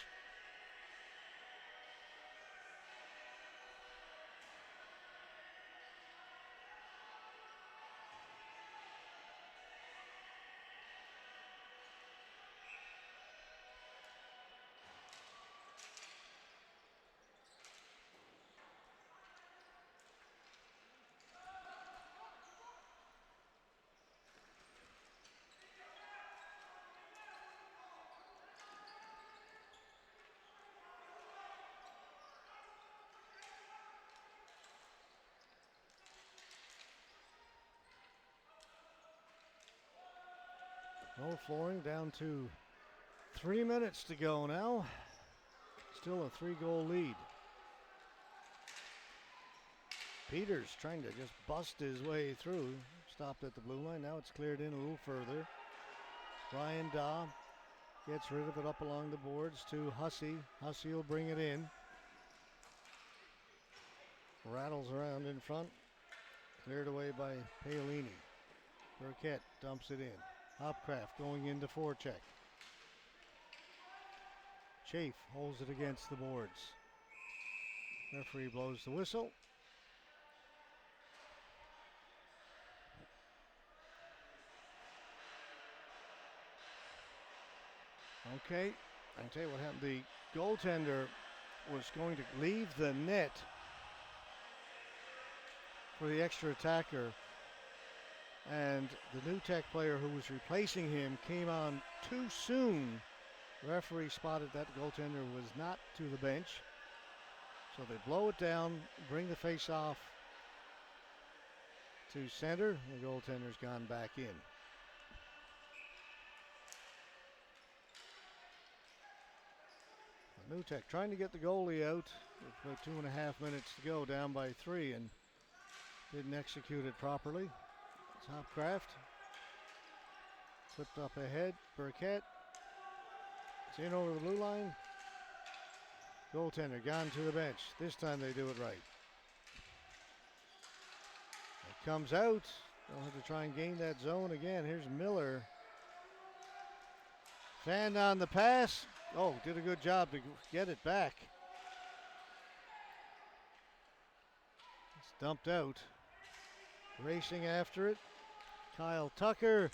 No flooring, down to 3 minutes to go now. Still a 3-goal lead. Peters trying to just bust his way through. Stopped at the blue line. Now it's cleared in a little further. Ryan Daw gets rid of it up along the boards to Hussey. Hussey will bring it in. Rattles around in front. Cleared away by Paolini. Burkett dumps it in. Hopcraft going into forecheck. Chafe holds it against the boards. Referee blows the whistle. Okay, I can tell you what happened. The goaltender was going to leave the net for the extra attacker, and the New Tech player who was replacing him came on too soon. The referee spotted that the goaltender was not to the bench, so they blow it down, bring the face-off to center. The goaltender's gone back in. New Tech trying to get the goalie out with about 2.5 minutes to go, down by 3, and didn't execute it properly. It's Hopcraft. Flipped up ahead. Burkett. It's in over the blue line. Goaltender gone to the bench. This time they do it right. It comes out. They'll have to try and gain that zone again. Here's Miller. Fanned on the pass. Oh, did a good job to get it back. It's dumped out. Racing after it. Kyle Tucker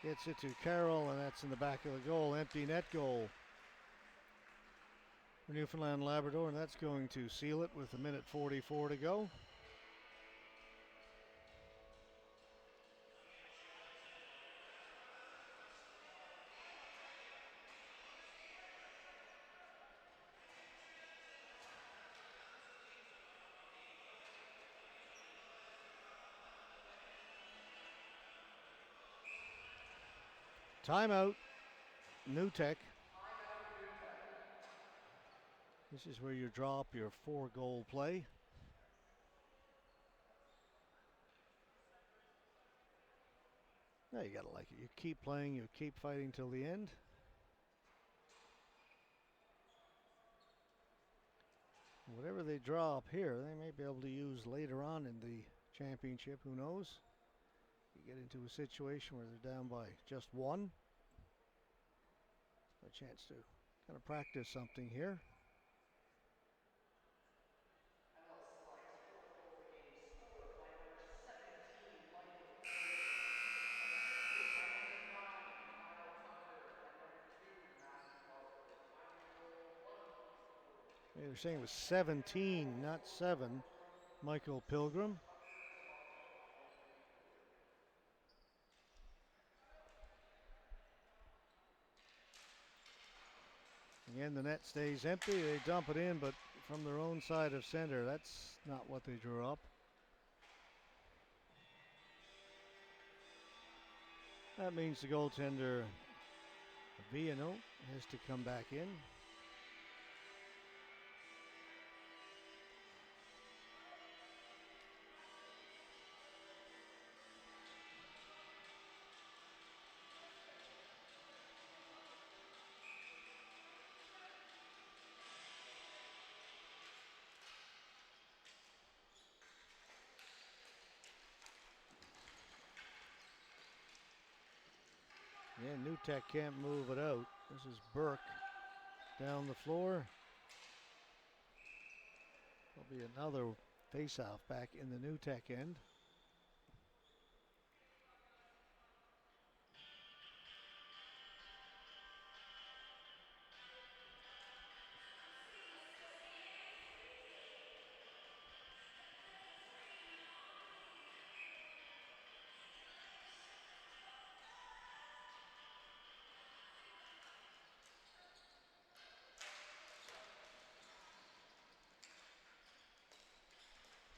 gets it to Carroll, and that's in the back of the goal. Empty net goal for Newfoundland and Labrador, and that's going to seal it with 1:44 to go. Timeout, New Tech. This is where you draw up your 4-goal play. Now you gotta like it. You keep playing, you keep fighting till the end. Whatever they draw up here, they may be able to use later on in the championship. Who knows? You get into a situation where they're down by just 1. A chance to kind of practice something here. They're saying it was 17, not 7. Michael Pilgrim. Again, the net stays empty. They dump it in, but from their own side of center. That's not what they drew up. That means the goaltender, Viano, has to come back in. Yeah, New Tech can't move it out. This is Burke down the floor. There'll be another face-off back in the New Tech end.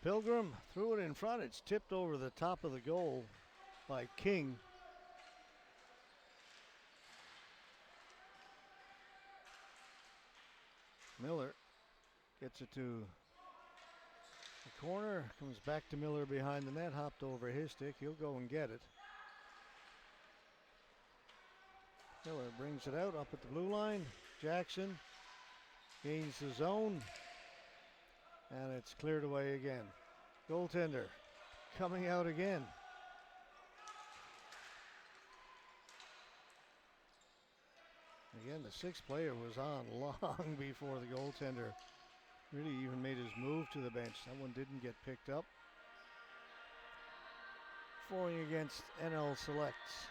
Pilgrim threw it in front. It's tipped over the top of the goal by King. Miller gets it to the corner, comes back to Miller behind the net, hopped over his stick. He'll go and get it. Miller brings it out up at the blue line. Jackson gains the zone, and it's cleared away again. Goaltender coming out again. Again, the sixth player was on long before the goaltender really even made his move to the bench. That one didn't get picked up. Forwarding against NL Selects.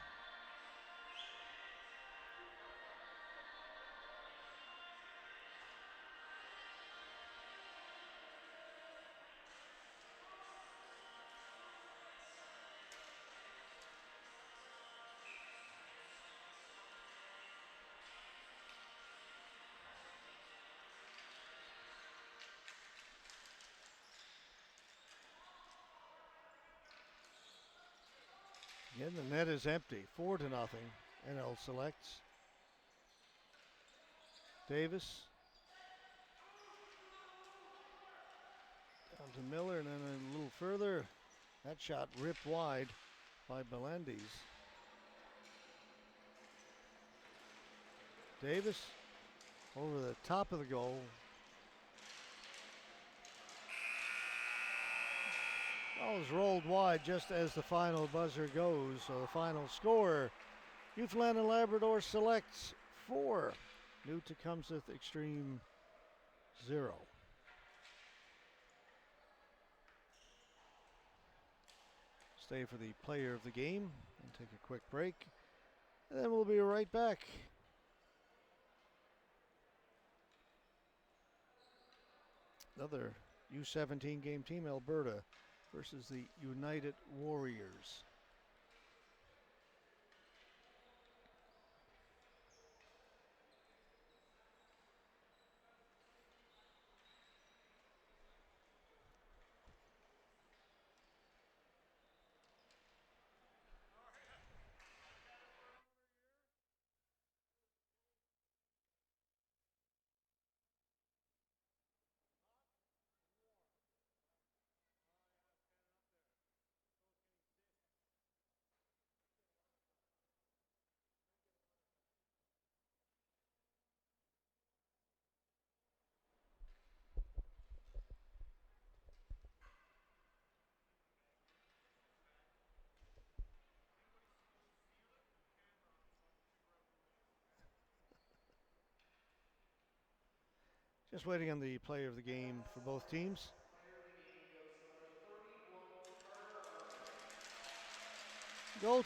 Again, the net is empty. 4-0. NL Selects. Davis. Down to Miller, and then a little further. That shot ripped wide by Melendez. Davis over the top of the goal. Ball is rolled wide just as the final buzzer goes. So the final score, Newfoundland and Labrador Selects 4, New Tecumseth Xtreme 0. Stay for the player of the game and take a quick break. And then we'll be right back. Another U17 game team, Alberta versus the United Warriors. Just waiting on the player of the game for both teams. Player of the game goes to number 31,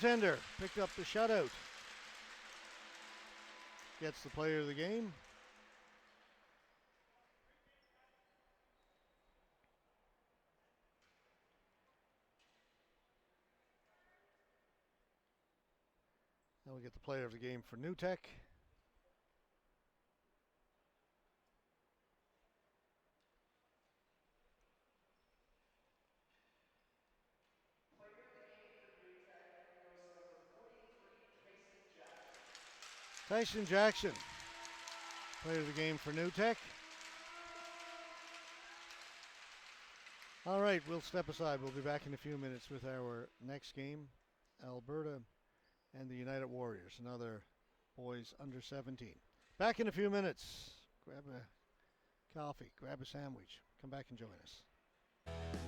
Carter Armstrong. Goaltender picked up the shutout. Gets the player of the game. Now we get the player of the game for New Tech. Player of the game for New Tech goes to number 43, Tyson Jackson. Tyson Jackson, player of the game for New Tech. All right, we'll step aside. We'll be back in a few minutes with our next game, Alberta and the United Warriors, another boys under 17. Back in a few minutes. Grab a coffee, grab a sandwich. Come back and join us.